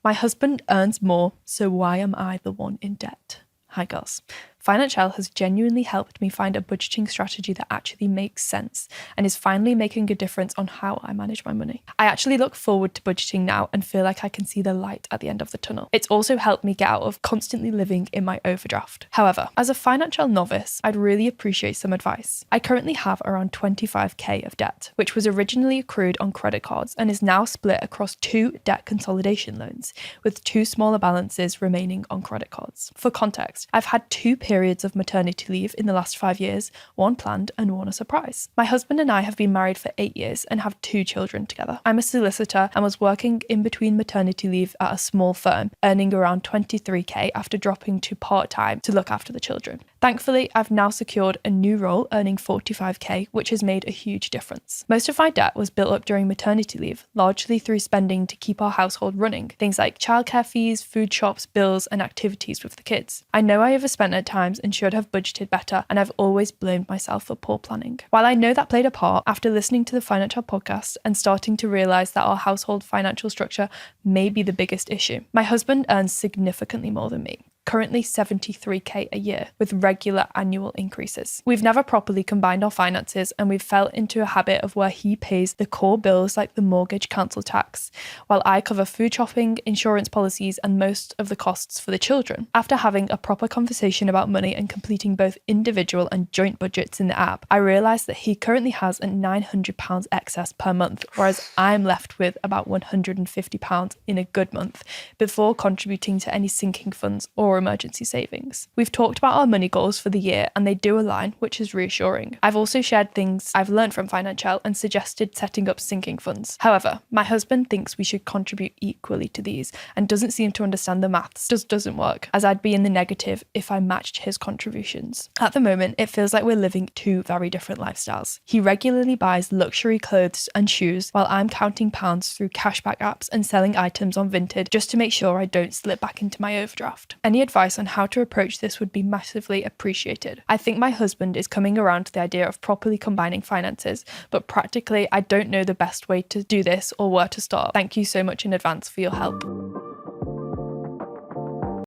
My husband earns more, so why am I the one in debt? Hi girls. Financielle has genuinely helped me find a budgeting strategy that actually makes sense and is finally making a difference on how I manage my money. I actually look forward to budgeting now and feel like I can see the light at the end of the tunnel. It's also helped me get out of constantly living in my overdraft. However, as a Financielle novice, I'd really appreciate some advice. I currently have around 25k of debt, which was originally accrued on credit cards and is now split across 2 debt consolidation loans, with 2 smaller balances remaining on credit cards. For context, I've had 2 periods of maternity leave in the last 5 years, 1 planned and 1 a surprise. My husband and I have been married for 8 years and have 2 children together. I'm a solicitor and was working in between maternity leave at a small firm, earning around 23k after dropping to part-time to look after the children. Thankfully, I've now secured a new role earning 45k, which has made a huge difference. Most of my debt was built up during maternity leave, largely through spending to keep our household running, things like childcare fees, food shops, bills, and activities with the kids. I know I overspent at times and should have budgeted better, and I've always blamed myself for poor planning. While I know that played a part, after listening to the Financielle podcast and starting to realise that our household financial structure may be the biggest issue, my husband earns significantly more than me. Currently 73k a year, with regular annual increases. We've never properly combined our finances, and we've fell into a habit of where he pays the core bills like the mortgage, council tax, while I cover food shopping, insurance policies, and most of the costs for the children. After having a proper conversation about money and completing both individual and joint budgets in the app, I realised that he currently has a £900 excess per month, whereas I'm left with about £150 in a good month, before contributing to any sinking funds or emergency savings. We've talked about our money goals for the year and they do align, which is reassuring. I've also shared things I've learned from Financielle and suggested setting up sinking funds. However, my husband thinks we should contribute equally to these and doesn't seem to understand the maths. Just doesn't work, as I'd be in the negative if I matched his contributions. At the moment, it feels like we're living 2 very different lifestyles. He regularly buys luxury clothes and shoes while I'm counting pounds through cashback apps and selling items on Vinted just to make sure I don't slip back into my overdraft. Any advice on how to approach this would be massively appreciated. I think my husband is coming around to the idea of properly combining finances, but practically I don't know the best way to do this or where to start. Thank you so much in advance for your help.